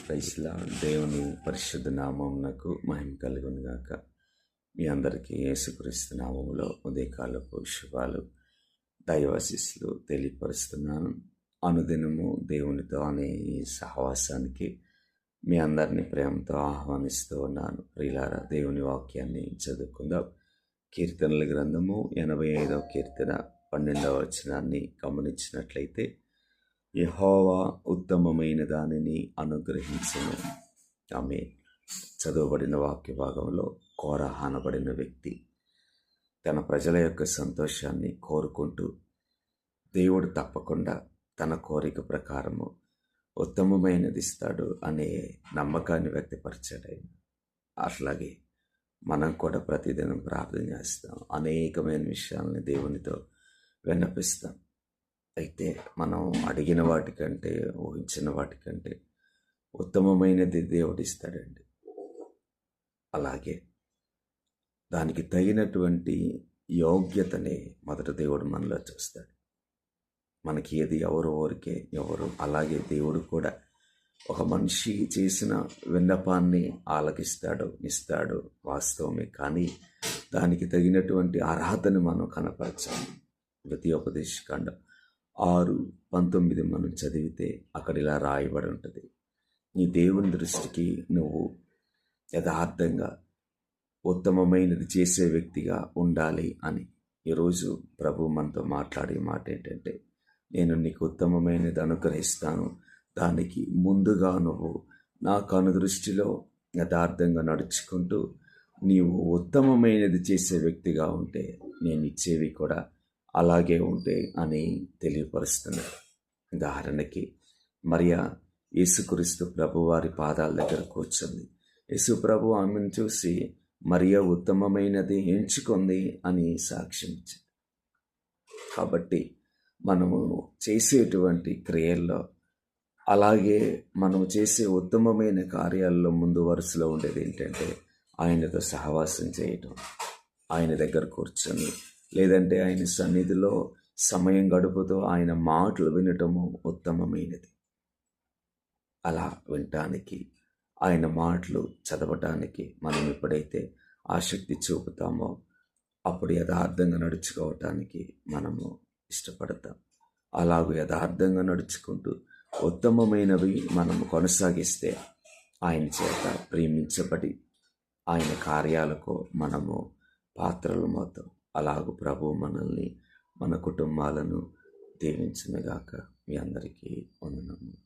ప్రైజ్లా దేవుని పరిశుద్ధ నామమునకు మహిమ కలుగును గాక. మీ అందరికీ యేసుక్రీస్తు నామములో ఉదయకాలపు శుభాలు, దైవాశీస్సులు తెలియపరుస్తున్నాను. అనుదినము దేవునితో అనే ఈ సహవాసానికి మీ అందరినీ ప్రేమతో ఆహ్వానిస్తూ ఉన్నాను. ప్రియులారా, దేవుని వాక్యాన్ని చదువుకుందాం. కీర్తనల గ్రంథము 85వ కీర్తన 12వ వచనాన్ని గమనించినట్లయితే, యెహోవా ఉత్తమమైన దానిని అనుగ్రహించును. ఆమె చదవబడిన వాక్య భాగంలో కోరహ అనబడిన వ్యక్తి తన ప్రజల యొక్క సంతోషాన్ని కోరుకుంటూ దేవుడు తప్పకుండా తన కోరిక ప్రకారము ఉత్తమమైనది ఇస్తాడు అనే నమ్మకాన్ని వ్యక్తపరిచాడు ఆయన. అట్లాగే మనం కూడా ప్రతిదినం ప్రార్థన చేస్తాం, అనేకమైన విషయాలని దేవునితో విన్నపిస్తాం. అయితే మనం అడిగిన వాటికంటే, ఊహించిన వాటికంటే ఉత్తమమైనది దేవుడు ఇస్తాడండి. అలాగే దానికి తగినటువంటి యోగ్యతని మొదట దేవుడు మనలో చూస్తాడు. మనకి ఏది ఎవరికి ఎవరు, అలాగే దేవుడు కూడా ఒక మనిషి చేసిన విన్నపాన్ని ఆలకిస్తాడు, ఇస్తాడు, వాస్తవమే. కానీ దానికి తగినటువంటి అర్హతని మనం కనపరచాలి. ద్వితీయోపదేశకాండం 6:19 మనం చదివితే అక్కడ ఇలా రాయబడి ఉంటుంది, నీ దేవుని దృష్టికి నువ్వు యథార్థంగా ఉత్తమమైనది చేసే వ్యక్తిగా ఉండాలి అని. ఈరోజు ప్రభు మనతో మాట్లాడే మాట ఏంటంటే, నేను నీకు ఉత్తమమైనది అనుగ్రహిస్తాను, దానికి ముందుగా నువ్వు నా కనుదృష్టిలో యథార్థంగా నడుచుకుంటూ నీవు ఉత్తమమైనది చేసే వ్యక్తిగా ఉంటే నేను ఇచ్చేవి కూడా అలాగే ఉంటే అని తెలియపరుస్తున్నాడు. ఉదాహరణకి మరియా యేసుక్రీస్తు ప్రభు వారి పాదాల దగ్గర కూర్చుంది. యేసు ప్రభు ఆమెను చూసి మరియా ఉత్తమమైనది ఎంచుకుంది అని సాక్ష్యం ఇచ్చింది. కాబట్టి మనము చేసేటువంటి క్రియల్లో, అలాగే మనము చేసే ఉత్తమమైన కార్యాల్లో ముందు వరుసలో ఉండేది ఏంటంటే ఆయనతో సహవాసం చేయటం, ఆయన దగ్గర కూర్చొని, లేదంటే ఆయన సన్నిధిలో సమయం గడుపుతూ ఆయన మాటలు వినటము ఉత్తమమైనది. అలా వినటానికి, ఆయన మాటలు చదవటానికి మనం ఎప్పుడైతే ఆసక్తి చూపుతామో అప్పుడు యథార్థంగా నడుచుకోవటానికి మనము ఇష్టపడతాం. అలాగూ యథార్థంగా నడుచుకుంటూ ఉత్తమమైనవి మనము కొనసాగిస్తే ఆయన చేత ప్రేమించబడి ఆయన కార్యాలకు మనము పాత్రలమవుతాం. అలాగూ ప్రభు మనల్ని, మన కుటుంబాలను దీవించునుగాక. మీ అందరికీ వందనములు.